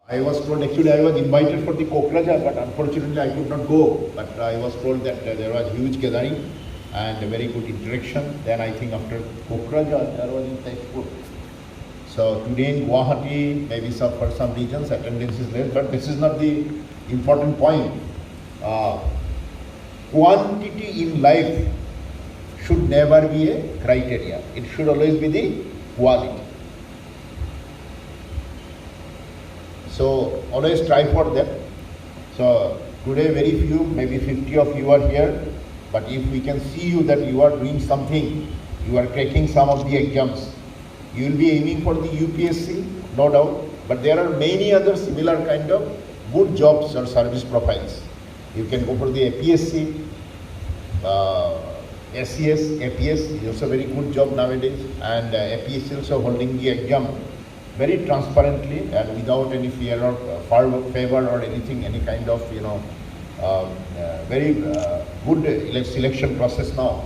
I was told, actually I was invited for the Kokraja, but unfortunately I could not go. But I was told that there was huge gathering and a very good interaction. Then I think after Kokraja there was in Tekstur. So today in Guwahati, maybe for some regions attendance is less, but this is not the important point. Quantity in life should never be a criteria. It should always be the quality. So always try for that. So today very few, maybe 50 of you are here, but if we can see you that you are doing something, you are cracking some of the exams, you will be aiming for the UPSC, no doubt, but there are many other similar kind of good jobs or service profiles. You can go for the APSC, SCS, APS is also a very good job nowadays, and APSC also holding the exam very transparently and without any fear or favor or anything, any kind of, very good selection process now.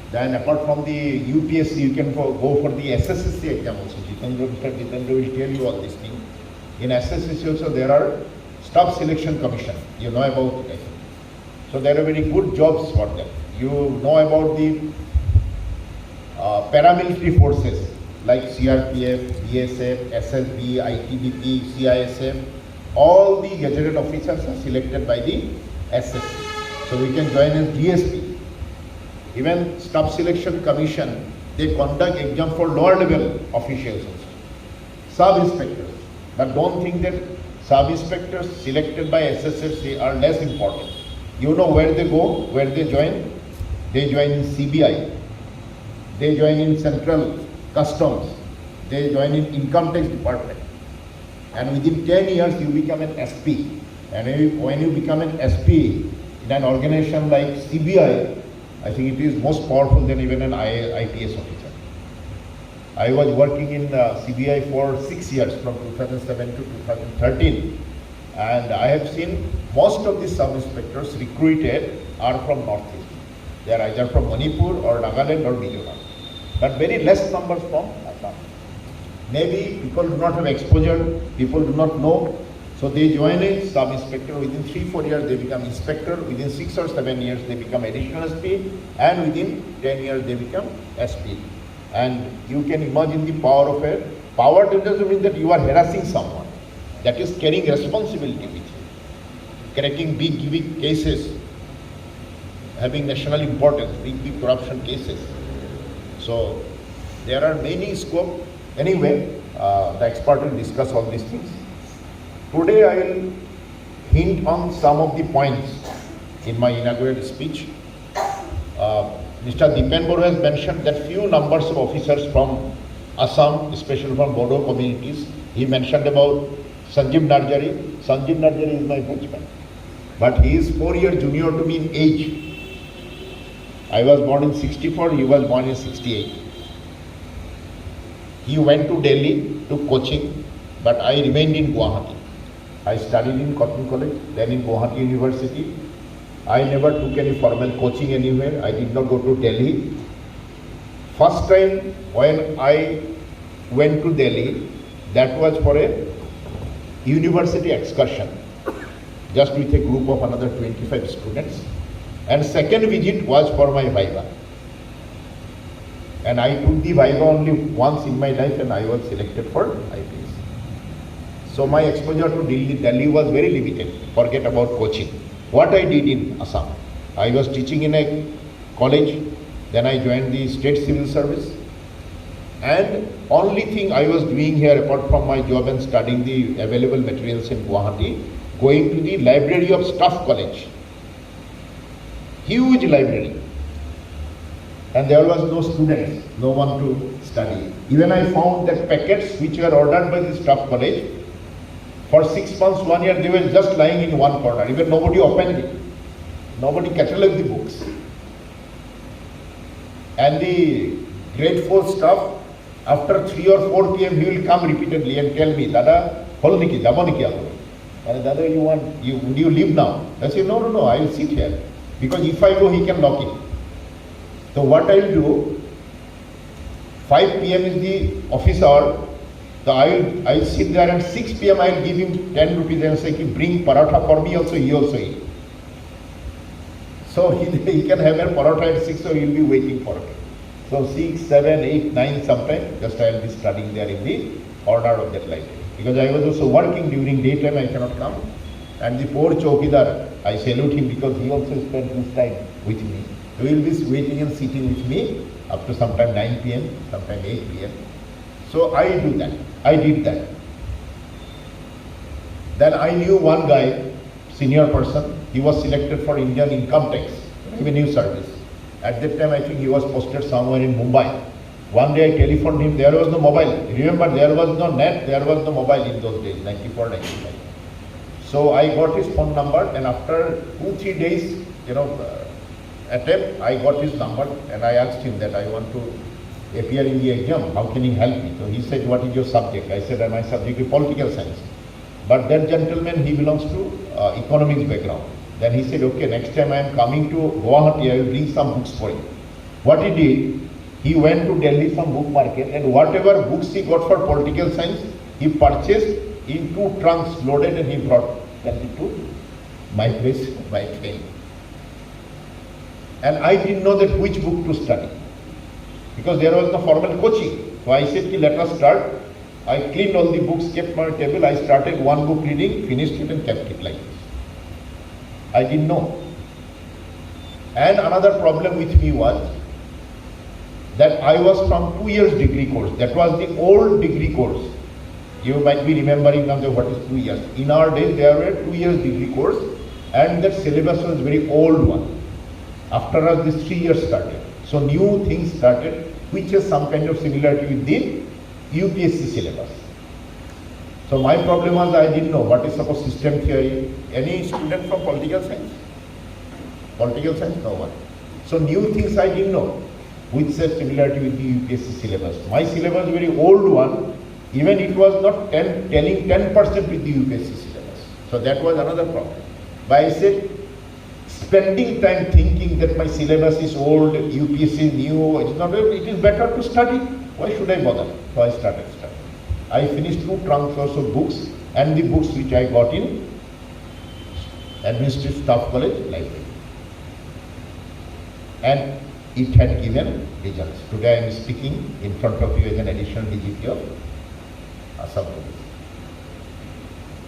Then apart from the UPSC, you can go for the SSSC exam also. Jitendra will tell you all these things. In SSSC also there are staff selection commission. You know about it. So there are very good jobs for them. You know about the paramilitary forces like CRPF, BSF, SSB, ITBP, CISF. All the gazetted officers are selected by the SSC. So we can join as DSP. Even Staff Selection Commission, they conduct exam for lower level officials also. Sub-inspectors. But don't think that sub-inspectors selected by SSFC are less important. You know where they go, where they join? They join in CBI. They join in Central Customs. They join in Income Tax Department. And within 10 years, you become an SP. And when you become an SP in an organization like CBI, I think it is most powerful than even an IPS officer. I was working in CBI for 6 years, from 2007 to 2013. And I have seen most of the sub-inspectors recruited are from Northeast. They are either from Manipur or Nagaland or Mizoram. But very less numbers from Assam. Maybe people do not have exposure, people do not know. So they join a sub-inspector, within 3-4 years they become inspector, within 6 or 7 years they become additional SP, and within 10 years they become SP. And you can imagine the power of it. Power doesn't mean that you are harassing someone. That is carrying responsibility with you. Cracking big cases, having national importance, big corruption cases. So there are many scope. Anyway, the expert will discuss all these things. Today I will hint on some of the points in my inaugural speech. Mr. Dipen Bora has mentioned that few numbers of officers from Assam, especially from Bodo communities. He mentioned about Sanjeev Narjari. Sanjeev Narjari is my batchmate, but he is 4 years junior to me in age. I was born in 64, he was born in 68. He went to Delhi to coaching, but I remained in Guwahati. I studied in Cotton College, then in Guwahati University. I never took any formal coaching anywhere. I did not go to Delhi. First time when I went to Delhi, that was for a university excursion, just with a group of another 25 students. And second visit was for my Viva. And I took the Viva only once in my life, and I was selected for IPS. So my exposure to Delhi was very limited. Forget about coaching. What I did in Assam, I was teaching in a college, then I joined the state civil service. And only thing I was doing here, apart from my job and studying the available materials in Guwahati, going to the library of Staff College. Huge library. And there was no students, no one to study. Even I found that packets which were ordered by the Staff College, for 6 months, 1 year, they were just lying in one corner. Even nobody opened it. Nobody catalogued the books. And the grade 4 staff, after 3 or 4 p.m., he will come repeatedly and tell me, Dada, hol niki, dabo niki aap. And Dada, would you leave now? I say, no, I will sit here. Because if I go, he can lock it. So what I will do, 5 p.m. is the office hour. So I'll sit there and 6 p.m. I'll give him 10 rupees and say, bring paratha for me also, he also eat. So he can have a paratha at 6, so he'll be waiting for it. So 6, 7, 8, 9 sometimes, just I'll be studying there in the corner of that library. Because I was also working during daytime, I cannot come. And the poor Chowkidar, I salute him because he also spent his time with me. So he will be waiting and sitting with me up to sometime 9 p.m., sometime 8 p.m. So I do that. I did that. Then I knew one guy, senior person, he was selected for Indian Income Tax, Revenue Service. At that time, I think he was posted somewhere in Mumbai. One day I telephoned him, there was no mobile. Remember, there was no net, there was no mobile in those days, 94, 95. So I got his phone number, and after 2-3 days, attempt, I got his number, and I asked him that I want to appear in the exam, how can he help me? So he said, what is your subject? I said, my subject is political science. But that gentleman, he belongs to economics background. Then he said, okay, next time I am coming to Guwahati, I will bring some books for you. What he did, he went to Delhi, some book market, and whatever books he got for political science, he purchased in 2 trunks loaded, and he brought that to my place by train. And I didn't know that which book to study, because there was no formal coaching. So I said, let us start. I cleaned all the books, kept my table. I started one book reading, finished it, and kept it like this. I didn't know. And another problem with me was that I was from 2 years degree course. That was the old degree course. You might be remembering now what is 2 years. In our days, there were 2 years degree course, and that syllabus was very old one. After us, this 3 years started. So new things started, which has some kind of similarity with the UPSC syllabus. So my problem was I didn't know what is suppose system theory. Any student from political science? Political science? No one. So new things I didn't know, which has similarity with the UPSC syllabus. My syllabus is very old one. Even it was not telling 10% with the UPSC syllabus. So that was another problem. But I said, spending time thinking that my syllabus is old, UPSC new, it is better to study. Why should I bother? So I started studying. I finished 2 trunks also books, and the books which I got in Administrative Staff College library. And it had given results. Today I am speaking in front of you as an additional DGP of Assam.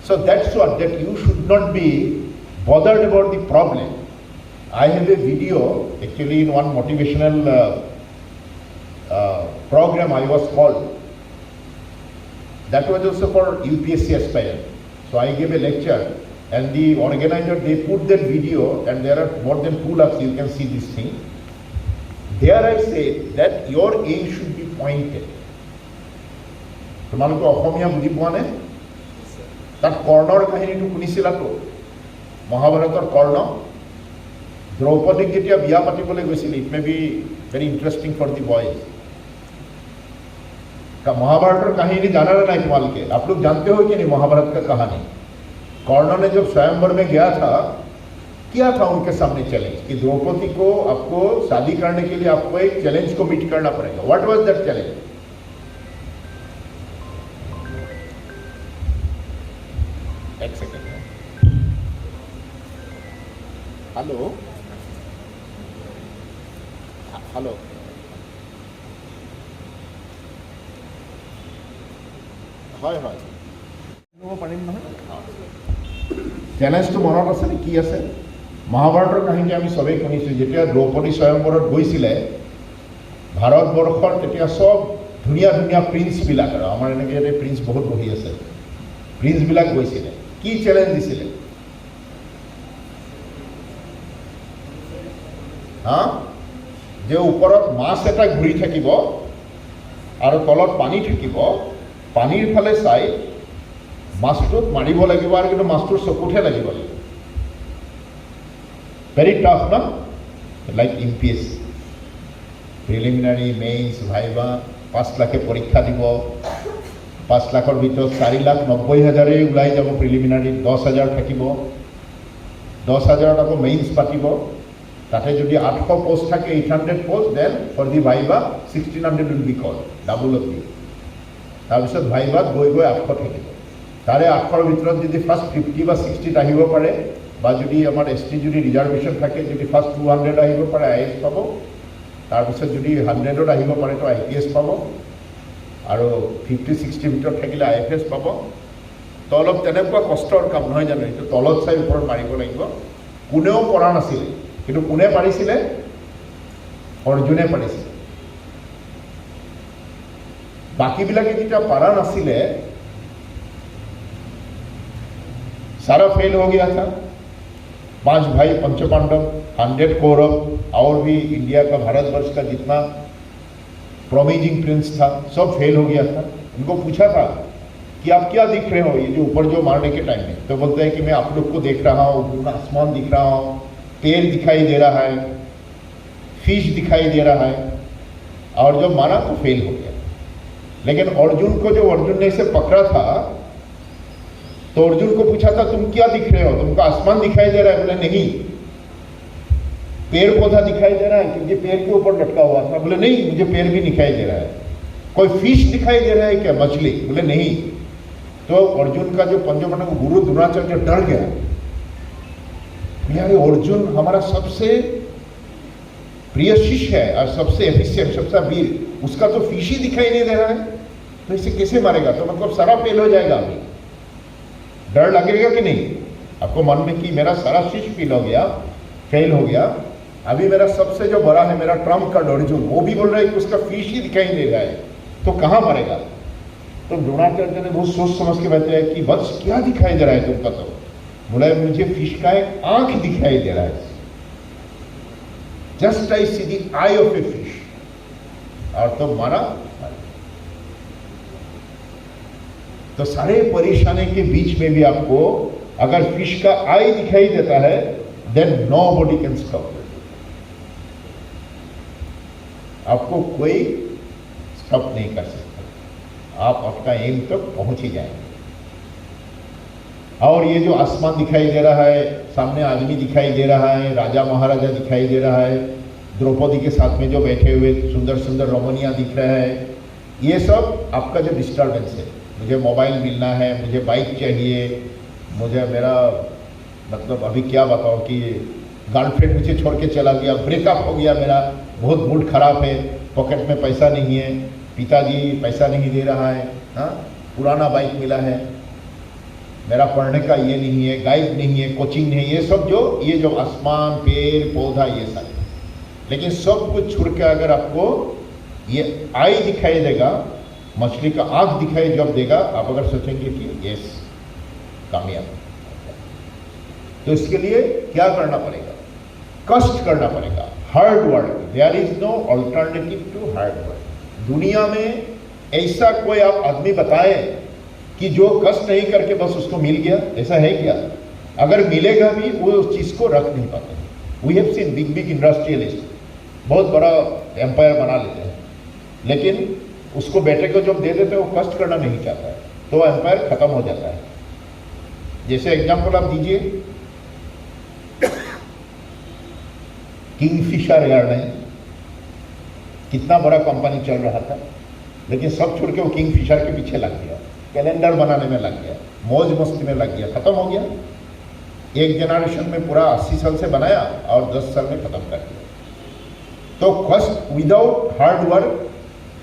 So that's what, that you should not be bothered about the problem. I have a video, actually in one motivational program I was called. That was also for UPSC aspirant. So I gave a lecture, and the organizer, they put that video, and there are more than 2 lakhs, you can see this thing. There I say that your aim should be pointed. তোমালোকে অসমীয়া বুজি পোৱা নে? তাত কৰ্ণৰ কাহিনীটো শুনিছিলাতো? মহাভাৰতৰ কৰ্ণ দ্ৰৌপদীক যেতিয়া বিয়া পাতিবলৈ গৈছিল, it may be very interesting for the boys. Mahabharata कहानी जाना नहीं तुम्हारे, आप लोग जानते हो कि नहीं महाभारत का कहानी? कर्ण ने जब स्वयंवर में गया था, किया था उनके सामने चैलेंज कि द्रौपदी को आपको शादी करने के लिए आपको एक चैलेंज को मीट करना पड़ेगा। What was that challenge? एक सेकंड। हेलो हेलो, হয় হয় পাৰিম নহয়। চেলেঞ্জটো মনত আছে নে? কি আছে? মহাভাৰতৰ কাহিনী আমি চবেই শুনিছোঁ। যেতিয়া দ্ৰৌপদী স্বয়ংবৰত গৈছিলে ভাৰতবৰ্ষৰ, তেতিয়া চব ধুনীয়া ধুনীয়া প্ৰিন্সবিলাক, আৰু আমাৰ এনেকৈ ইয়াতে প্ৰিন্স বহুত বহি আছে, প্ৰিন্সবিলাক গৈছিলে। কি চেলেঞ্জ দিছিলে? যে ওপৰত মাছ এটা ঘূৰি থাকিব আৰু তলত পানী থাকিব, পানীৰ ফালে চাই মাছটোত মাৰিব লাগিব, আৰু কিন্তু মাছটোৰ চকুতহে লাগিব লাগিব। ভেৰি টাফ ন? Like UPSC preliminary, mains, viva, 5 লাখে পৰীক্ষা দিব। 5 লাখৰ ভিতৰত 4,90,000 ওলাই যাব প্ৰিলিমিনাৰীত, 10,000 থাকিব। 10,000ত আকৌ মেইনছ পাতিব। তাতে যদি 800 পোষ্ট থাকে, 800 post, then for the viva 1,600 will be call, double of you. তাৰপিছত ভাইভাত গৈ গৈ 800 থাকিব। তাৰে 800ৰ ভিতৰত যদি ফাৰ্ষ্ট 50 বা 60ত আহিব পাৰে, বা যদি আমাৰ ST যদি ৰিজাৰ্ভেশ্যন থাকে, যদি ফাৰ্ষ্ট 200 আহিব পাৰে IAS পাব, তাৰপিছত যদি 100ত আহিব পাৰে তো IPS পাব, আৰু 50-60 ভিতৰত থাকিলে IFS পাব। তো অলপ তেনেকুৱা কষ্টৰ কাম নহয় জানো, এইটো তলত চাই ওপৰত মাৰিব লাগিব। কোনেও পৰা নাছিলে, কিন্তু কোনে পাৰিছিলে? অৰ্জুনে পাৰিছিলে। বাকীবিলাকে যেতিয়া পাৰা নাছিলে, सारा फेल हो गया था। 5 भाई पंचपांडव, 100 कौरव, और भी इंडिया का, भारतवर्ष का जितना प्रोमिजिंग प्रिंस था, सब फेल हो गया था। उनको पूछा था कि आप क्या दिख रहे हो ये जो ऊपर जो मारने के टाइम में? तो बोलते हैं कि मैं आप लोग को देख रहा हूँ, पूरा आसमान दिख रहा हूँ, पेड़ दिखाई दे रहा है, फिश दिखाई दे रहा है, और जब मारा तो फेल हो गया। लेकिन अर्जुन को, जो अर्जुन ने इसे पकड़ा था, तो अर्जुन को पूछा था तुम क्या दिख रहे हो? तुमको आसमान दिखाई दे रहा है? बोले नहीं। पेड़ पौधा दिखाई दे रहा है? क्योंकि पेड़ के ऊपर लटका हुआ था। बोले नहीं, मुझे पेड़ भी दिखाई दे रहा है। कोई फिश दिखाई दे रहा है क्या? मछली? बोले नहीं। तो अर्जुन का जो पंचपांडव गुरु द्रोणाचार्य डर गया। यार अर्जुन हमारा सबसे प्रिय शिष्य है और सबसे एफिशिएंट, सबसे वीर, उसका तो फिश ही दिखाई नहीं दे रहा है, तो इसे कैसे मारेगा? तो मतलब सारा फेल हो जाएगा। अभी डर लगेगा कि नहीं आपको मन में कि मेरा सारा शिष्य फेल हो गया, अभी मेरा सबसे जो बड़ा है, मेरा ट्रम्प का अर्जुन, वो भी बोल रहा है कि उसका फिश ही दिखाई दे रहा है, तो कहाँ मरेगा? तो द्रोणाचार्य ने बहुत सोच समझ के बताया कि वत्स क्या दिखाई दे रहा है तुमका? तो बोला मुझे फिश का एक आंख दिखाई दे रहा है, just I see the I of a fish, और तो मारा। तो सारे परेशानी के बीच में भी आपको अगर फिश का आई दिखाई देता है, देन नोबडी कैन स्टॉप। आपको कोई स्टॉप नहीं कर सकता, आप अपना एम तक पहुंच ही जाएंगे। और ये जो आसमान दिखाई दे रहा है, सामने आदमी दिखाई दे रहा है, राजा महाराजा दिखाई दे रहा है, द्रौपदी के साथ में जो बैठे हुए सुंदर सुंदर रमणियाँ दिख रहा है, ये सब आपका जो डिस्टर्बेंस है। मुझे मोबाइल मिलना है, मुझे बाइक चाहिए, मुझे मेरा मतलब अभी क्या बताओ कि गर्लफ्रेंड मुझे छोड़ के चला गया, ब्रेकअप हो गया, मेरा बहुत मूड खराब है, पॉकेट में पैसा नहीं है, पिताजी पैसा नहीं दे रहा है, हाँ पुराना बाइक मिला है, मेरा पढ़ने का ये नहीं है, गाइड नहीं है, कोचिंग नहीं है, ये सब ये जो आसमान, पेड़ पौधा, ये सारे, लेकिन सब कुछ छोड़ के अगर आपको ये आई दिखाई देगा, मछली का आंख दिखाई जब देगा, आप अगर सोचेंगे कि यस कामयाब, तो इसके लिए क्या करना पड़ेगा? कष्ट करना पड़ेगा, hard work. There is no alternative to hard work. दुनिया में ऐसा कोई आप आदमी बताए कि जो कष्ट नहीं करके बस उसको मिल गया, ऐसा है क्या? अगर मिलेगा भी वो उस चीज़ को रख नहीं पाते। We have seen big industrialist बहुत बड़ा एम्पायर बना लेते हैं, लेकिन उसको बेटे को जब दे देते हैं वो कष्ट करना नहीं चाहता है, तो एम्पायर खत्म हो जाता है। जैसे एग्जाम्पल आप दीजिए, किंगफिशर एयरलाइन कितना बड़ा कंपनी चल रहा था, लेकिन सब छोड़ के वो किंगफिशर के पीछे लग गया, कैलेंडर बनाने में लग गया, मौज मस्ती में लग गया, खत्म हो गया। एक जनरेशन में पूरा 80 साल से बनाया और 10 साल में खत्म कर दिया। तो कष्ट, without hard work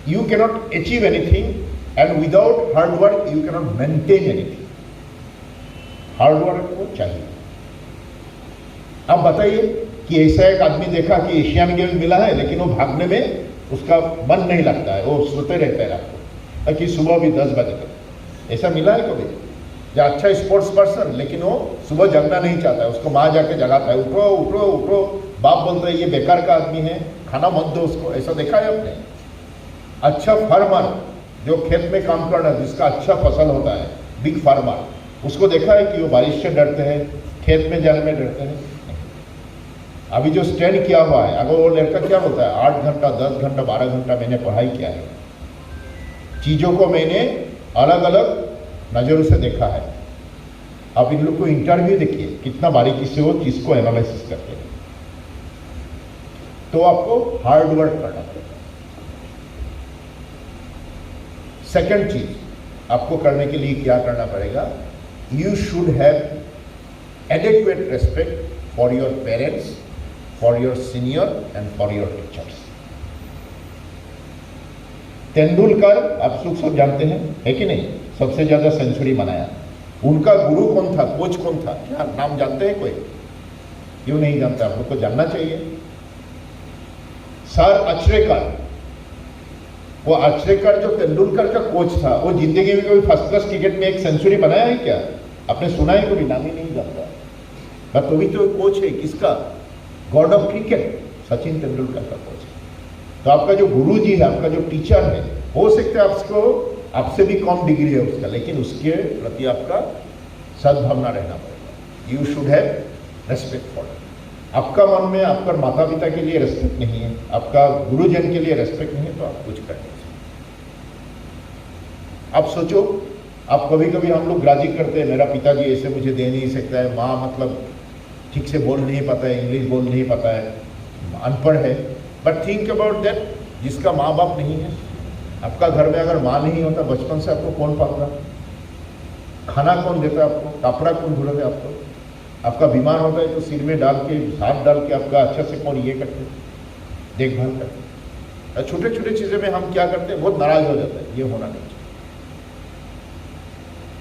you cannot achieve anything, and without hard work you cannot maintain anything. Hard work को चाहिए। अब बताइए कि ऐसा एक आदमी देखा कि एशियन गेम्स मिला है, लेकिन वो भागने में उसका मन नहीं लगता है, वो सोते रहता है रात को कि सुबह भी 10 बजे तक। ऐसा मिला है कभी? जो अच्छा स्पोर्ट्स पर्सन, लेकिन वो सुबह जगना नहीं चाहता है, उसको माँ जाके जगाता है, उठो उठो उठो, बाप बोलता है ये बेकार का आदमी है, खाना मत दो उसको। ऐसा देखा है आपने? अच्छा फार्मर जो खेत में काम करना, जिसका अच्छा फसल होता है, बिग फार्मर, उसको देखा है कि वो बारिश से डरते हैं, खेत में जाने में डरते हैं? अभी जो स्टैंड किया हुआ है, अगर वो लड़का क्या बोलता है 8 घंटा 10 घंटा 12 घंटा मैंने पढ़ाई किया है, चीज़ों को मैंने अलग अलग नज़रों से देखा है। अब इन लोग को इंटरव्यू देखिए, कितना बारीकी से वो चीज़ को एनालिसिस करते हैं। तो आपको हार्ड वर्क करना पड़ेगा। सेकंड चीज आपको करने के लिए क्या करना पड़ेगा, you should have adequate respect for your parents, for your senior and for your teachers. Tendulkar आप सब जानते हैं, है कि नहीं, सबसे ज्यादा सेंचुरी बनाया। उनका गुरु कौन था, कोच कौन था, क्या नाम जानते हैं कोई? क्यों नहीं जानते, आप लोग को जानना चाहिए। सर अचरेकर, वो अचरेकर जो तेंदुलकर का कोच था, वो जिंदगी में कभी फर्स्ट क्लास क्रिकेट में एक सेंचुरी बनाया है क्या? आपने सुना है कभी? नाम ही नहीं जानता। बट तो भी तो कोच है किसका, God of cricket, Sachin Tendulkar का कोच है। तो आपका जो गुरु जी है, आपका जो टीचर है, हो सकता है आपको आपसे भी कम डिग्री है उसका, लेकिन उसके प्रति आपका सद्भावना रहना पड़ेगा। You should have respect for. आपका मन में आपका माता पिता के लिए रेस्पेक्ट नहीं है, आपका गुरुजन के लिए रेस्पेक्ट नहीं है, तो आप कुछ कर नहीं सकते। आप सोचो, आप कभी कभी हम लोग ग्राजी करते हैं, मेरा पिताजी ऐसे मुझे दे नहीं सकता है, माँ मतलब ठीक से बोल नहीं पाता है, इंग्लिश बोल नहीं पाता है, अनपढ़ है। बट थिंक अबाउट दैट, जिसका माँ बाप नहीं है, आपका घर में अगर माँ नहीं होता, बचपन से आपको कौन पालता, खाना कौन देता आपको, कपड़ा कौन धुलता आपको, आपका बीमार होता है तो सिर में डाल के, हाथ डाल के आपका अच्छा से कौन ये करते, देखभाल करते। छोटे छोटे चीज़ें में हम क्या करते हैं, बहुत नाराज हो जाते हैं, ये होना नहीं चाहिए।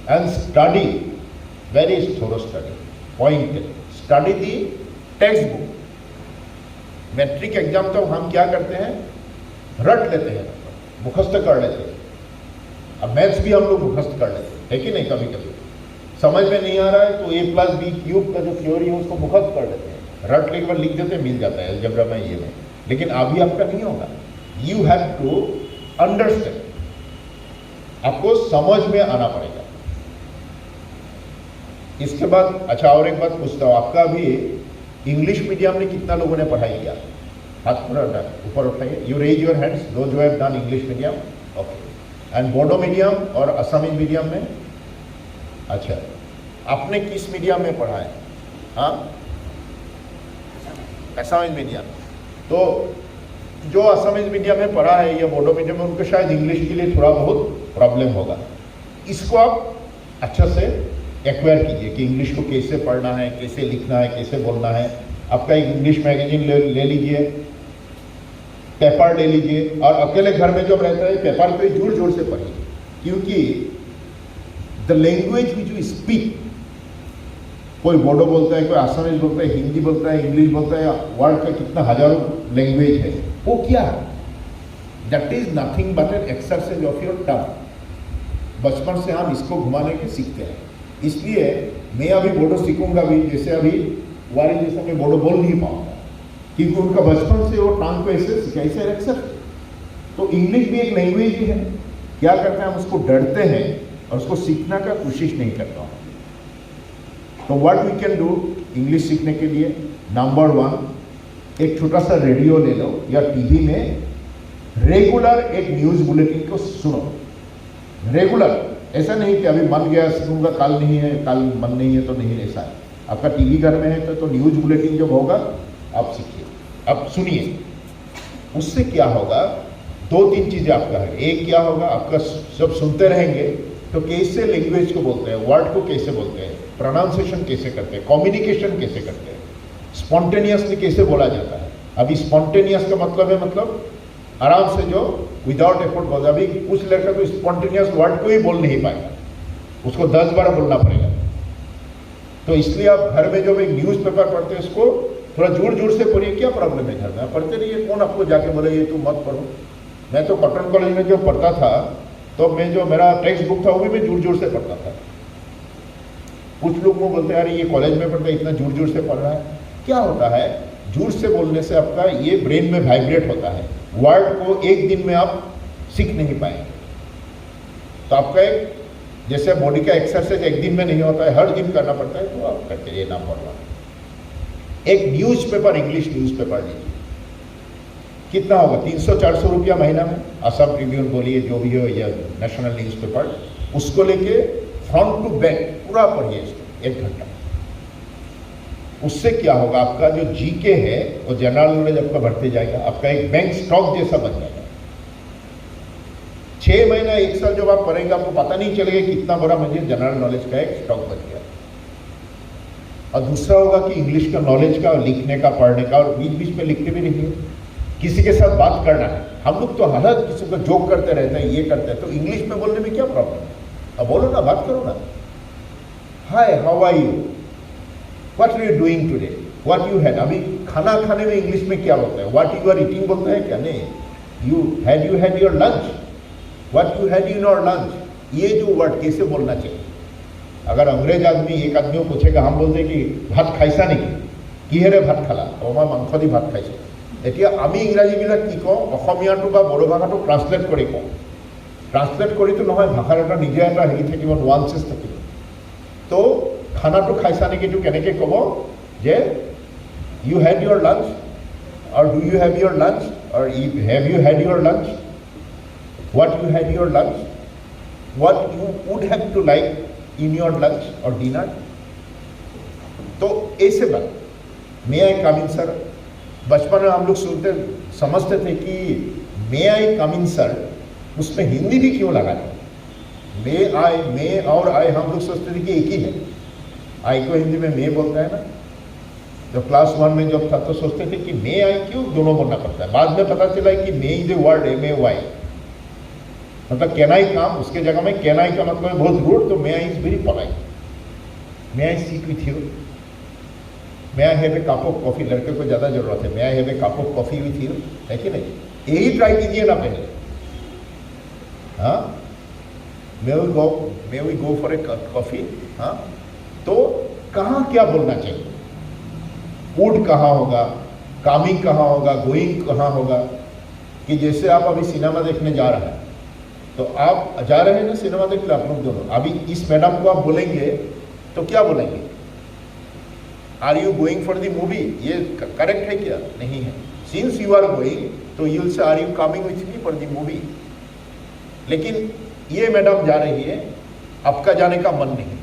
And study, very thorough study, point, study the text book. Matric exam तो हम क्या करते हैं, रट लेते हैं, मुखस्त कर लेते हैं। अब मैथ्स भी हम लोग मुखस्त कर लेते हैं, है कि नहीं? कभी कभी समझ में नहीं आ रहा है तो a+b³ का जो थ्योरी है उसको मुखस्त कर लेते हैं, रट लेके बाद लिख देते हैं, मिल जाता है अलजेब्रा में, ये में। लेकिन अभी आपका नहीं होगा, यू हैव टू अंडरस्टैंड, आपको समझ में आना पड़ेगा। इसके बाद अच्छा और एक बात पूछता हूँ, आपका अभी इंग्लिश मीडियम में कितना लोगों ने पढ़ाई किया? हाथ पूरा ऊपर उठाइए, you raise your hands, those who have done English medium, okay. And Bodo medium और असमीज मीडियम में? अच्छा, आपने किस मीडियम में पढ़ा है? हाँ, असमीज मीडियम। तो जो असमीज मीडियम में पढ़ा है या बोडो मीडियम में, उनको शायद इंग्लिश के लिए थोड़ा बहुत प्रॉब्लम होगा। इसको आप अच्छा से एक्वायर कीजिए कि इंग्लिश को कैसे पढ़ना है, कैसे लिखना है, कैसे बोलना है। आपका एक इंग्लिश मैगजीन ले लीजिए, पेपर ले लीजिए, और अकेले घर में जब रहता है पेपर को जोर जोर से पढ़िए, क्योंकि the language which you speak, कोई बोडो बोलता है, कोई असमीज बोलता है, हिंदी बोलता है, इंग्लिश बोलता है, वर्ल्ड का कितना हजारों लैंग्वेज है, वो क्या है? That is nothing but an exercise of your tongue. बचपन से हम इसको घुमाने के सीखते हैं। इसलिए मैं अभी बोडो सीखूंगा भी, जैसे अभी वारी जैसा मैं बोडो बोल नहीं पाऊंगा, क्योंकि उनका बचपन से वो टांग को ऐसे सीखा, ऐसे रख सकते। तो इंग्लिश भी एक लैंग्वेज ही है। क्या करते हैं हम, उसको डरते हैं और उसको सीखने का कोशिश नहीं करता हूँ। तो what we can do English सीखने के लिए, नंबर 1, एक छोटा सा रेडियो ले लो या टीवी में रेगुलर एक न्यूज़ बुलेटिन को सुनो। रेगुलर, ऐसा नहीं कि अभी मन गया सुनूंगा, कल नहीं है, कल मन नहीं है तो नहीं, ऐसा है। आपका टीवी घर में है तो न्यूज़ बुलेटिन जब होगा आप सीखिए, अब सुनिए। उससे क्या होगा, 2-3 चीज़ें आपका है। एक क्या होगा, आपका जब सुनते रहेंगे तो कैसे लैंग्वेज को बोलते हैं, वर्ड को कैसे बोलते हैं, प्रोनाउंसिएशन कैसे करते हैं, कम्युनिकेशन कैसे करते हैं, स्पॉन्टेनियसली कैसे बोला जाता है। अभी स्पॉन्टेनियस का मतलब है, मतलब आराम से जो विदाउट एफर्ट बोल। अभी कुछ लड़का तो स्पॉन्टेनियस वर्ड को ही बोल नहीं पाएगा, उसको 10 बार बोलना पड़ेगा। तो इसलिए आप घर में जब एक न्यूज़पेपर पढ़ते हैं, उसको थोड़ा जोर जोर से पढ़िए। क्या प्रॉब्लम है, घर में पढ़ते रहिए, कौन आपको जाके बोले ये तुम मत पढ़ो। मैं तो कॉटन कॉलेज में जब पढ़ता था तो मैं जो मेरा टेक्स्ट बुक था वो भी मैं जोर जोर से पढ़ता था। कुछ लोग वो बोलते हैं अरे ये कॉलेज में पढ़ता है, इतना जोर जोर से पढ़ रहा है। क्या होता है, जोर से बोलने से आपका ये ब्रेन में वाइब्रेट होता है, वर्ड को एक दिन में आप सीख नहीं पाएंगे। तो आपका एक जैसे बॉडी का एक्सरसाइज एक दिन में नहीं होता है, हर दिन करना पड़ता है, तो आप करते रहिए। नंबर 1, एक न्यूज़पेपर, इंग्लिश न्यूज़पेपर लीजिए। कितना होगा, 300-400 रुपया महीना में। असम ट्रिब्यून बोलिए, जो भी हो, या नेशनल न्यूज़पेपर, उसको लेके फ्रंट टू बैक पूरा पढ़िए इसको 1 घंटा। उससे क्या होगा, आपका जो जीके है वो जनरल नॉलेज आपका बढ़ते जाएगा, आपका एक बैंक स्टॉक जैसा बन जाएगा। 6 महीना 1 साल जब आप पढ़ेंगे आपको पता नहीं चलेगा कितना बड़ा मुझे जनरल नॉलेज का एक स्टॉक बन गया। और दूसरा होगा कि इंग्लिश का नॉलेज का, लिखने का, पढ़ने का, और बीच बीच में लिखते भी रहिए। किसी के साथ बात करना है, हम लोग तो हर किसी को जोक करते रहते हैं, ये करते हैं, तो इंग्लिश में बोलने में क्या प्रॉब्लम है? अब बोलो ना, बात करो ना। Hi, how are you, what are you doing today, what you had. अभी खाना खाने में इंग्लिश में क्या बोलते हैं? व्हाट यू आर ईटिंग बोलते हैं क्या? नहीं, you had your lunch, what you had in your lunch. ये जो वर्ड कैसे बोलना चाहिए? अगर अंग्रेज आदमी एक आदमी को पूछेगा, हम बोलते कि भात खाइसा नहीं, किहेरे भात खाला, और मांस दी भात खाइছে। এতিয়া আমি ইংৰাজীবিলাক কি কওঁ, অসমীয়াটো বা বড়ো ভাষাটো ট্ৰান্সলেট কৰি কওঁ। ট্ৰান্সলেট কৰিতো নহয়, ভাষাৰ এটা নিজে এটা হেৰি থাকিব, নুৱান্সেছ থাকিব। তো খানাটো খাইছা নেকিটো কেনেকৈ ক'ব যে you had your lunch, or do you have your lunch, or have you had your lunch, what you had your lunch, what you would have to like in your lunch और डिनर। तो ऐसे बात, मे आई कम इन sir, बचपन में हम लोग सुनते समझते थे कि मे आई कम इन सर, उसमें हिंदी भी क्यों लगा था? मे और आई हम लोग सोचते थे कि एक ही है। आई को हिंदी में मे बोलता है ना, जब क्लास 1 में जब था तो सोचते थे कि मे आई क्यों दोनों बोलना पड़ता है। बाद में पता चला कि मे इज ए वर्ड, MAY, मतलब कैन आई काम, उसके जगह में कैन आई का मतलब बहुत रूड, तो may I is very polite, may I sit with you, may I have a cup of coffee. लड़के को ज़्यादा जरूरत है, may I have a cup of coffee with you, है कि नहीं? यही ट्राई कीजिए ना पहले। हाँ, may we go for a coffee. हाँ, तो कहाँ क्या बोलना चाहिए? वुड कहाँ होगा, कमिंग कहाँ होगा, गोइंग कहाँ होगा? कि जैसे आप अभी सिनेमा देखने जा रहे हैं, तो आप जा रहे हैं ना सिनेमा देखने, आप लोग दोनों। अभी इस मैडम को आप बोलेंगे तो क्या बोलेंगे? Are you going for the movie? ये करेक्ट है क्या? नहीं है। सिंस यू आर गोइंग, तो you will say are you coming with me for the movie. लेकिन ये मैडम जा रही है, आपका जाने का मन नहीं,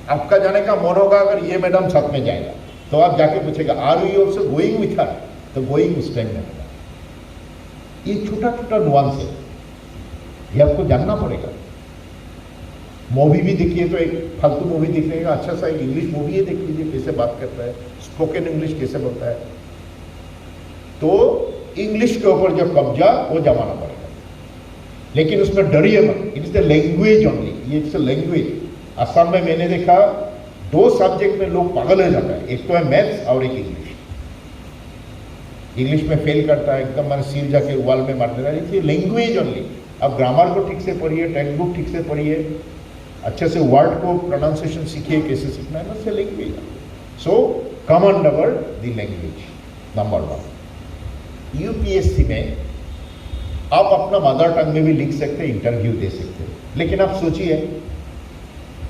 आपका जाने का मन होगा अगर ये मैडम साथ में जाएगा, तो आप जाके पूछेगा are you also going with her, तो गोइंग उस टाइम में होगा। ये छोटा छोटा नुआंस है, ये आपको जानना पड़ेगा। मूवी भी देखिए तो एक फालतू मूवी देखने का अच्छा सा एक इंग्लिश मूवी है, देख लीजिए कैसे बात करता है, स्पोकन इंग्लिश कैसे बोलता है। तो इंग्लिश के ऊपर जो कब्जा वो जमाना पड़ेगा, लेकिन उसमें डरिए मत। It is the language only, ये इट्स अ लैंग्वेज। असम में मैंने देखा 2 सब्जेक्ट में लोग पागल हो जाता है, एक तो है मैथ्स और एक इंग्लिश। इंग्लिश में फेल करता है, एकदम मैंने सिर जाके वॉल में मार देना। ये लैंग्वेज ओनली। अब ग्रामर को ठीक से पढ़िए, टेक्स्ट बुक ठीक से पढ़िए, अच्छे से वर्ड को प्रोनाउंसिएशन सीखिए, कैसे सीखना है ना, से language. So come under the language, number 1। UPSC में आप अपना मदर टंग में भी लिख सकते हैं, इंटरव्यू दे सकते हैं। लेकिन आप सोचिए,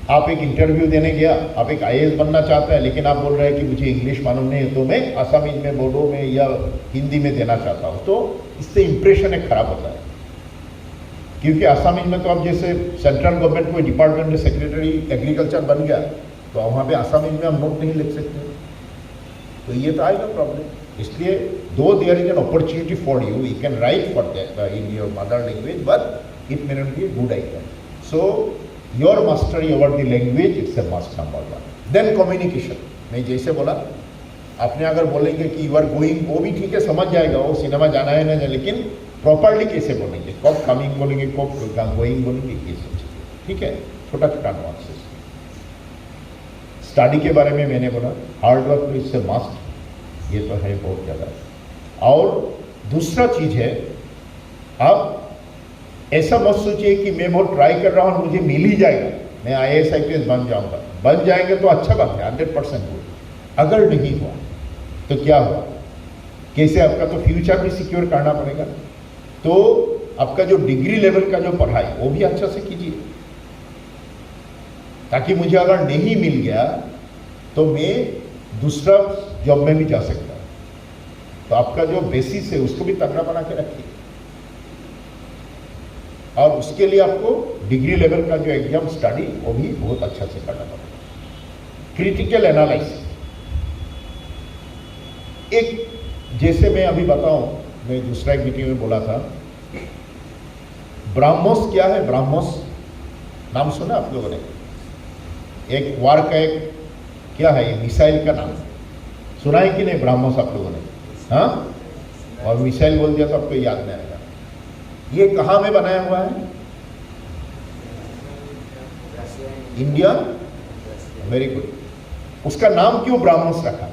आप एक इंटरव्यू देने गया, आप एक IAS बनना चाहते हैं, लेकिन आप बोल रहे हैं कि मुझे इंग्लिश मालूम नहीं है, तो मैं असमीज में, बोडो में या हिंदी में देना चाहता हूँ। तो इससे इंप्रेशन एक खराब होता है, क्योंकि आसामीज में तो अब जैसे सेंट्रल गवर्नमेंट कोई डिपार्टमेंट में सेक्रेटरी एग्रीकल्चर बन गया, तो वहाँ पे आसामीज में हम नोट नहीं लिख सकते, तो ये तो आएगा प्रॉब्लम। इसलिए दो there is an opportunity for you, you can write for that in your mother language, but it may not be a good idea. So your mastery over the language it's a must, number 1। Then communication, मैं जैसे बोला, आपने अगर बोलेंगे कि you are going, वो भी ठीक है, समझ जाएगा वो सिनेमा जाना है ना, लेकिन प्रॉपरली कैसे बोलेंगे, कब कमिंग बोलेंगे, कब गोइंग बोलेंगे, ये सब चीज़ें, ठीक है, छोटा छोटा नुआंसेस। स्टडी के बारे में मैंने बोला, hard work is a must, ये तो है बहुत ज़्यादा। और दूसरा चीज़ है, आप ऐसा मत सोचिए कि मैं बहुत ट्राई कर रहा हूँ, मुझे मिल ही जाएगा, मैं IAS IPS बन जाऊँगा। बन जाएंगे तो अच्छा बात है, 100% गुड। अगर नहीं हुआ तो क्या हुआ, कैसे? आपका तो फ्यूचर भी सिक्योर करना पड़ेगा। तो आपका जो डिग्री लेवल का जो पढ़ाई, वो भी अच्छा से कीजिए, ताकि मुझे अगर नहीं मिल गया तो मैं दूसरा जॉब में भी जा सकता हूँ। तो आपका जो बेसिस है उसको भी तगड़ा बना के रखिए, और उसके लिए आपको डिग्री लेवल का जो एग्जाम स्टडी वो भी बहुत अच्छा से करना पड़ेगा। क्रिटिकल एनालिसिस, एक जैसे मैं अभी बताऊं, मैं दूसरा एक मीटिंग में बोला था, ब्राह्मोस क्या है? ब्राह्मोस नाम सुना आप लोगों ने? एक वार का एक क्या है, ये मिसाइल का नाम सुना है कि नहीं? ब्राह्मोस आप लोगों ने? हाँ, और मिसाइल बोल दिया तो आपको याद नहीं आएगा। ये कहाँ में बनाया हुआ है? इंडिया। Very good. उसका नाम क्यों ब्राह्मोस रखा?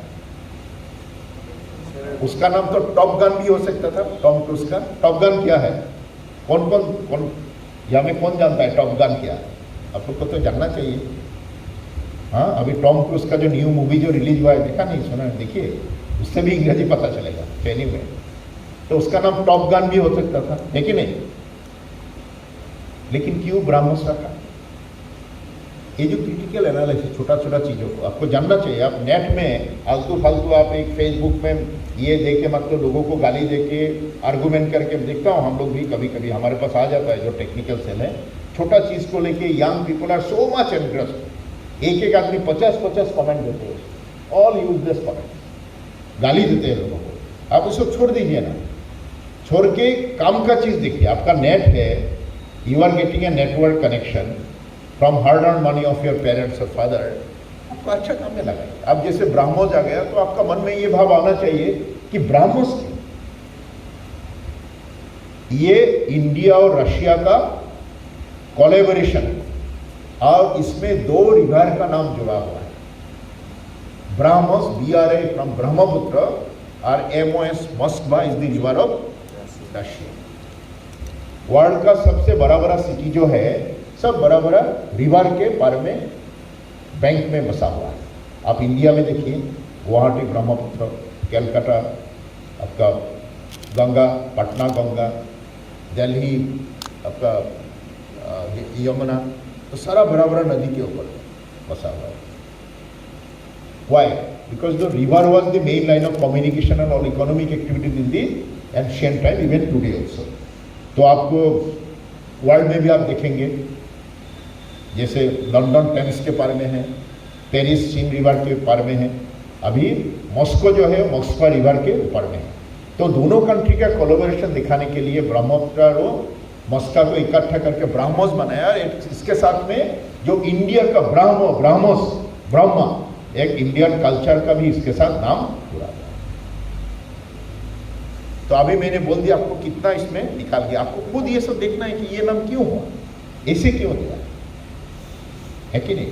उसका नाम तो टॉप गन भी हो सकता था, टॉम क्रूज का। टॉप गन क्या है? कौन यहाँ में कौन जानता है टॉप गन क्या है? आप लोग को तो जानना चाहिए। हाँ, अभी टॉम क्रूज का जो न्यू मूवी जो रिलीज हुआ है, देखा नहीं? सुना? देखिए, उससे भी अंग्रेजी पता चलेगा ट्रेनिंग में। तो उसका नाम टॉप गन भी हो सकता था, है कि नहीं? लेकिन क्यों ब्राह्मोस रखा? ये जो क्रिटिकल एनालिसिस, छोटा छोटा चीज़ों को आपको जानना चाहिए। आप नेट में आलतू फालतू आप एक फेसबुक में ये दे के मतलब लोगों को गाली दे के आर्गूमेंट करके, देखता हूँ हम लोग भी कभी कभी हमारे पास आ जाता है जो टेक्निकल सेल है, छोटा चीज़ को लेके young people are so much interest. एक एक आदमी 50-50 कमेंट देते हैं, ऑल यूजलेस कमेंट, गाली देते हैं लोगों को। आप उसको छोड़ दीजिए ना, छोड़ के काम का चीज़ देखिए। आपका नेट है, you are getting a network connection from hard earn money of your parents और फादर, आपको अच्छा काम में लगाइए। अब जैसे ब्राह्मोस आ गया तो आपका मन में ये भाव आना चाहिए कि ब्राह्मोस ये इंडिया और रशिया का कोलैबोरेशन, और इसमें 2 रिवर का नाम जुड़ा हुआ है। ब्राह्मोस, BRA फ्रॉम ब्रह्मपुत्र, और MOS Moskva is the river of Russia. World का सबसे बड़ा बड़ा सिटी जो है, सब बड़ा बड़ा रिवर के पार में बैंक में बसा हुआ है। आप इंडिया में देखिए, गुवाहाटी ब्रह्मपुत्र, कलकत्ता आपका गंगा, पटना गंगा, दिल्ली आपका यमुना, तो सारा बड़ा बड़ा नदी के ऊपर बसा हुआ है। Why? Because the river was the main line of communication and all economic activities in the ancient time, even today also. तो आपको वर्ल्ड में भी आप देखेंगे, जैसे लंदन टेम्स के पार में है, पेरिस सीन रिवर के पार में है, अभी मॉस्को जो है मॉस्को रिवर के ऊपर में है। तो दोनों कंट्री का कोलैबोरेशन दिखाने के लिए ब्रह्मपुत्र और मॉस्को को इकट्ठा करके ब्राह्मोस बनाया। इसके साथ में जो इंडिया का ब्रह्मा, एक इंडियन कल्चर का भी इसके साथ नाम जुड़ा। तो अभी मैंने बोल दिया आपको कितना इसमें निकाल दिया। आपको खुद ये सब देखना है कि ये नाम क्यों हुआ, ऐसे क्यों दिया है कि नहीं?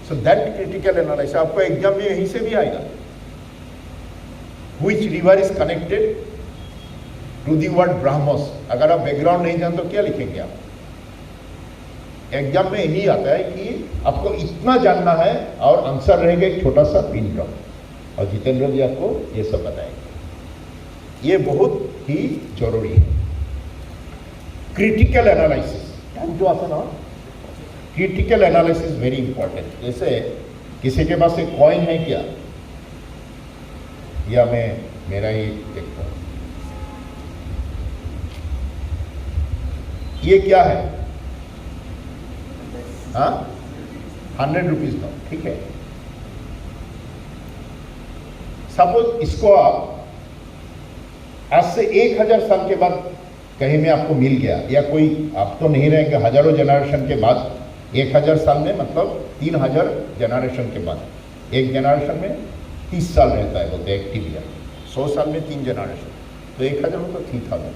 सो दैट क्रिटिकल एनालिसिस आपको एग्जाम में यहीं से भी आएगा। Which river is connected to the word BrahMos? अगर आप बैकग्राउंड नहीं जानते तो क्या लिखेंगे आप? एग्जाम में यही आता है कि आपको इतना जानना है, और आंसर रहेगा एक छोटा सा पिन ड्रॉप, और जितेंद्र जी आपको ये सब बताएंगे। ये बहुत ही जरूरी है। क्रिटिकल एनालिसिस, टाइम जो आता ना, क्रिटिकल एनालिसिस वेरी इंपॉर्टेंट। जैसे किसी के पास एक कॉइन है क्या, या मैं मेरा ही देखता हूँ, ये क्या है? हाँ, 100 रुपीज नोट, ठीक है। सपोज इसको आप आज से 1000 साल के बाद कहीं में आपको मिल गया, या कोई आप तो नहीं रहेंगे, हजारों जनरेशन के बाद, 1000 साल में मतलब 3000 जनरेशन के बाद, एक जनरेशन में 30 साल रहता है बोलते हैं एक्टिव ईयर, 100 साल में 3 जनरेशन, तो 1000 मतलब 3000।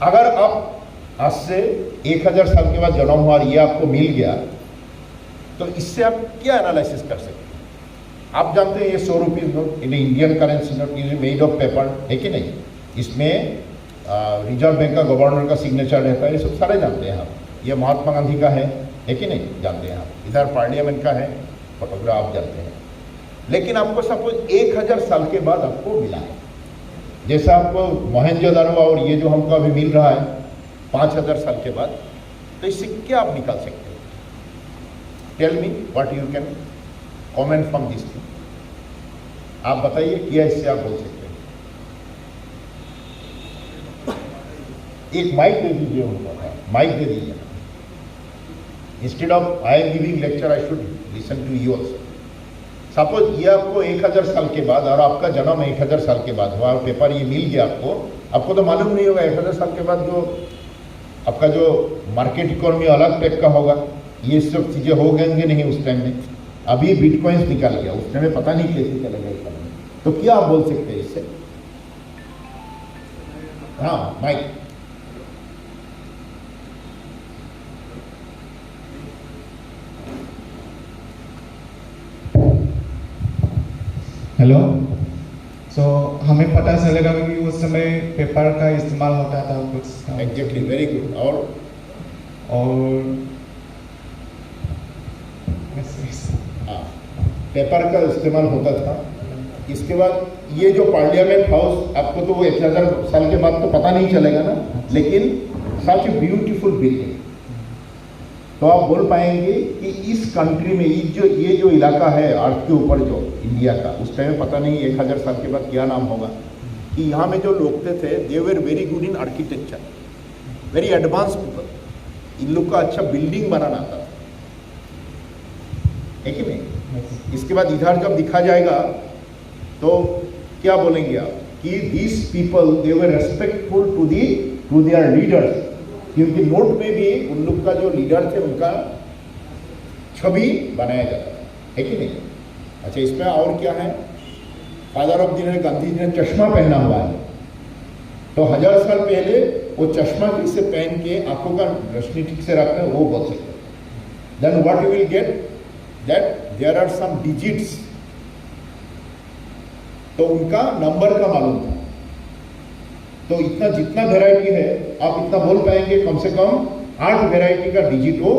अगर आप आज से 1000 साल के बाद जन्म हुआ और ये आपको मिल गया, तो इससे आप क्या एनालिसिस कर सकते हैं? आप जानते हैं ये 100 rupees note, in Indian currency note, is made of paper, है कि नहीं? इसमें रिजर्व बैंक का गवर्नर का सिग्नेचर रहता है, ये सब सारे जानते हैं आप। ये महात्मा गांधी का है कि नहीं? जानते हैं आप। इधर पार्लियामेंट का है, फोटोग्राफ आप जानते हैं। लेकिन आपको सपोज 1000 साल के बाद आपको मिला है, जैसा आपको मोहनजोदड़ो और ये जो हमको अभी मिल रहा है 5000 साल के बाद, तो इससे क्या आप निकाल सकते हो? Tell me what you can comment from this thing. आप बताइए क्या इससे आप बोल सकते हैं। एक माइक दे दीजिए उनको, माइक दे दीजिए। Instead of I am giving lecture, I should listen to you also. Suppose ये आपको 1000 साल के बाद, और आपका जन्म 1000 साल के बाद हुआ, और पेपर ये मिल गया आपको तो मालूम नहीं होगा 1000 साल के बाद जो आपका जो मार्केट इकोनॉमी अलग टाइप का होगा, ये सब चीज़ें हो गएंगे नहीं उस टाइम में। अभी बिटकॉइंस निकाल गया, उस टाइम में पता नहीं कैसे चलेगा इकोनॉमी। तो क्या आप बोल सकते हैं इससे? हाँ माइक। हेलो। सो हमें पता चलेगा कि उस समय पेपर का इस्तेमाल होता था कुछ। Exactly, very good. और हाँ, पेपर का इस्तेमाल होता था। इसके बाद ये जो पार्लियामेंट हाउस, आपको तो वो 1000 साल के बाद तो पता नहीं चलेगा ना, लेकिन सच ब्यूटीफुल बिल्डिंग। तो आप बोल पाएंगे कि इस कंट्री में ये जो इलाका है अर्थ के ऊपर जो इंडिया का, उस टाइम पता नहीं 1000 साल के बाद क्या नाम होगा, कि यहाँ में जो लोग थे they were very good in architecture, very advance people. इन लोग का अच्छा बिल्डिंग बनाना आता था, है कि नहीं? इसके बाद इधर जब दिखा जाएगा तो क्या बोलेंगे आप कि this people they were respectful to their leaders, क्योंकि नोट में भी उन लोग का जो लीडर थे उनका छवि बनाया जाता है कि नहीं? अच्छा, इसमें और क्या है? Father of the Gandhi ji ने चश्मा पहना हुआ है, तो 1000 साल पहले वो चश्मा कैसे पहन के आंखों का रोशनी ठीक से रखना है वो बोल सकते। Then what you will get that there are some digits, तो उनका नंबर का मालूम था। तो इतना जितना वेराइटी है आप इतना बोल पाएंगे, कम से कम 8 वेराइटी का डिजिट वो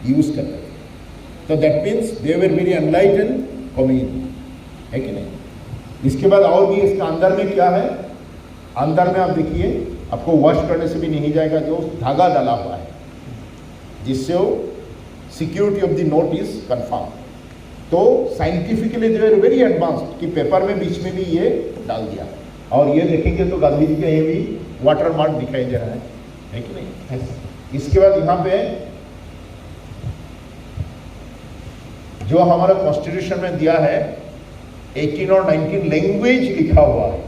यूज करते थे। तो that means they were very enlighten community, है कि नहीं? इसके बाद और भी इसका अंदर में क्या है? अंदर में आप देखिए, आपको वॉश करने से भी नहीं जाएगा, जो धागा डाला हुआ है जिससे वो security of the note is confirm. तो scientifically they were very advanced कि पेपर में बीच में भी ये डाल दिया। और ये देखेंगे तो गांधी जी का ये भी वाटर मार्क दिखाई दे रहा है कि नहीं? इसके बाद यहाँ पे जो हमारा कॉन्स्टिट्यूशन में दिया है 18 और 19 लैंग्वेज लिखा हुआ है।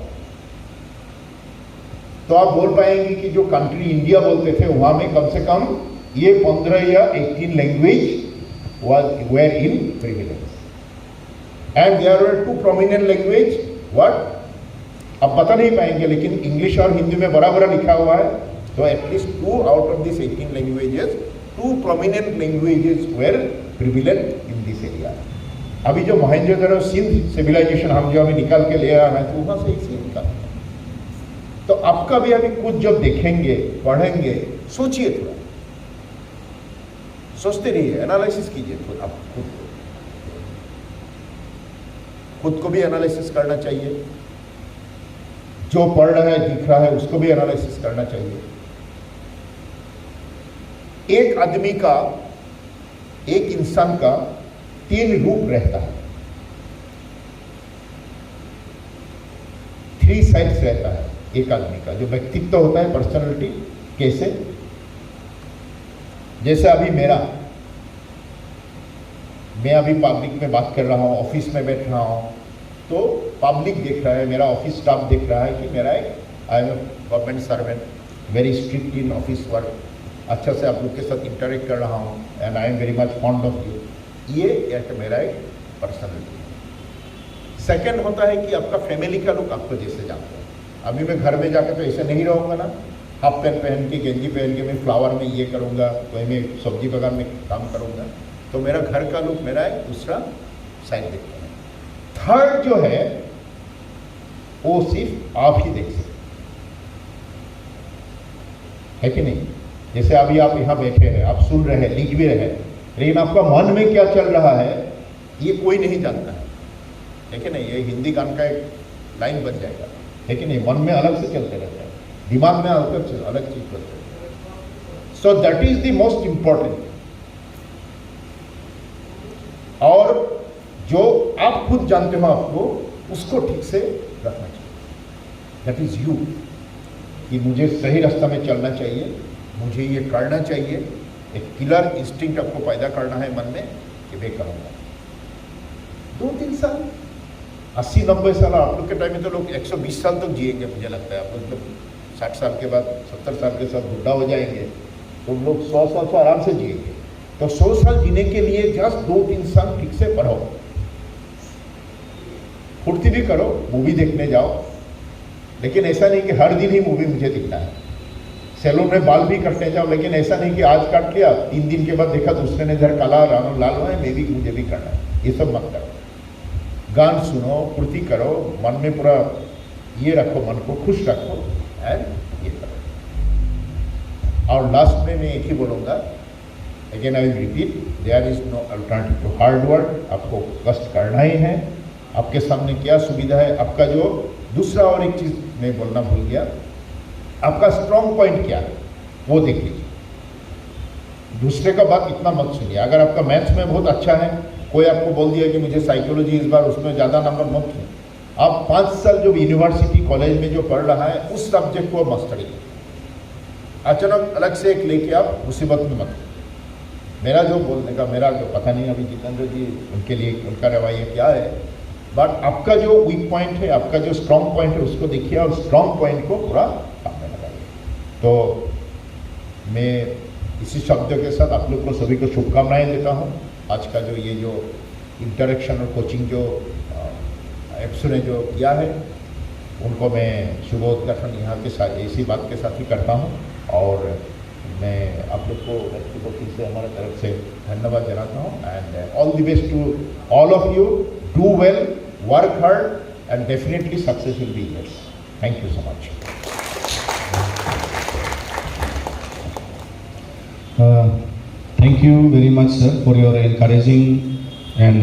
तो आप बोल पाएंगे कि जो कंट्री इंडिया बोलते थे वहां में कम से कम ये 15 या 18 language were in privilege and there were 2 prominent language. What आप बता नहीं पाएंगे, लेकिन इंग्लिश और हिंदी में बराबर लिखा हुआ है। तो at least 2 out of this 18 languages 2 prominent languages were prevalent in this area. अभी जो मोहनजोदड़ो सिंध सिविलाइजेशन हम जो अभी निकाल के ले आए हैं, तो वहां से इसी निकाल। तो आपका भी अभी कुछ जब देखेंगे पढ़ेंगे, सोचिए, थोड़ा सोचते रहिए, एनालिसिस कीजिए थोड़ा। आप खुद को भी एनालिसिस करना चाहिए, जो पढ़ रहा है दिख रहा है उसको भी एनालिसिस करना चाहिए। एक आदमी का, एक इंसान का 3 रूप रहता है, 3 साइड्स रहता है एक आदमी का, जो व्यक्तित्व होता है, पर्सनालिटी। कैसे? जैसे अभी मैं अभी पब्लिक में बात कर रहा हूँ, ऑफिस में बैठ रहा हूँ, तो पब्लिक देख रहा है, मेरा ऑफिस स्टाफ देख रहा है कि मेरा एक I am a government servant, very strict in office work, अच्छा से आप लोग के साथ इंटरेक्ट कर रहा हूँ and I am very much fond of you. ये एक मेरा एक पर्सनैलिटी है। सेकंड होता है कि आपका फैमिली का लोग आपको जैसे जानते हैं। अभी मैं घर में जाकर तो ऐसे नहीं रहूँगा ना, हाफ पैंट पहन के, गेंजी पहन के मैं फ्लावर में ये करूँगा, वही मैं सब्जी बागान में काम करूँगा। तो मेरा घर का लोग मेरा एक दूसरा साइड देखते हैं। थर्ड जो है वो सिर्फ आप ही देख सकते है कि नहीं? जैसे अभी आप यहाँ बैठे हैं, आप सुन रहे हैं, लिख भी रहे हैं, लेकिन आपका मन में क्या चल रहा है ये कोई नहीं जानता है कि नहीं? ये हिंदी गान का एक लाइन बन जाएगा, है कि नहीं? मन में अलग से चलते रहता है, दिमाग में अलग चीज चलते है। So that is the most important. और जो आप खुद जानते हो आपको, उसको ठीक से रखना चाहिए। दैट इज यू, कि मुझे सही रास्ता में चलना चाहिए, मुझे ये करना चाहिए। एक किलर इंस्टिंक्ट आपको पैदा करना है मन में कि मैं करूँगा। 2-3 साल, 80-90 साल, आप लोग के टाइम में तो लोग 120 साल तक जिएंगे मुझे लगता है। आप लोग 60 साल के बाद 70 साल के साथ बुढ़ा हो जाएंगे, तो हम लोग 100 साल तो आराम से जिएंगे। तो 100 साल जीने के लिए जस्ट 2-3 साल ठीक से पढ़ो, फुर्ती भी करो, मूवी देखने जाओ, लेकिन ऐसा नहीं कि हर दिन ही मूवी मुझे दिखना है। सैलून में बाल भी कटने जाओ, लेकिन ऐसा नहीं कि आज काट लिया 3 दिन के बाद देखा दूसरे ने इधर काला लाल हुआ है, मुझे भी करना है, ये सब मत करो। गान सुनो, फुर्ती करो, मन में पूरा ये रखो, मन को खुश रखो एंड ये करो। और लास्ट में मैं एक ही बोलूँगा, again I will repeat, there is no alternative to hard work. आपको कष्ट करना ही है। आपके सामने क्या सुविधा है, आपका जो दूसरा और एक चीज़ मैं बोलना भूल गया, आपका स्ट्रॉन्ग पॉइंट क्या है वो देख लीजिए। दूसरे का बात इतना मत सुनिए। अगर आपका मैथ्स में बहुत अच्छा है, कोई आपको बोल दिया कि मुझे साइकोलॉजी इस बार, उसमें ज़्यादा नंबर मत लो। आप 5 साल जो यूनिवर्सिटी कॉलेज में जो पढ़ रहा है उस सब्जेक्ट को मास्टरी करिए। अचानक अलग से एक लेके आप मुसीबत में मत। मेरा जो बोलने का, मेरा जो पता नहीं अभी जितेंद्र जी उनके लिए उनका रवैया क्या है, बट आपका जो वीक पॉइंट है, आपका जो स्ट्रॉन्ग पॉइंट है उसको देखिए और स्ट्रॉन्ग पॉइंट को पूरा काम में लगाइए। तो मैं इसी शब्द के साथ आप लोग को सभी को शुभकामनाएं देता हूँ। आज का जो ये जो इंटरेक्शन और कोचिंग जो एप्स ने जो किया है, उनको मैं शुभोद्घाटन यहाँ के साथ इसी बात के साथ ही करता हूँ। और मैं आप लोग को व्यक्तिगत फिर से हमारे तरफ से धन्यवाद जनाता हूँ। And all the best to all of you. Do well, work hard and definitely success will be yours. Thank you so much. Thank you very much, sir, for your encouraging and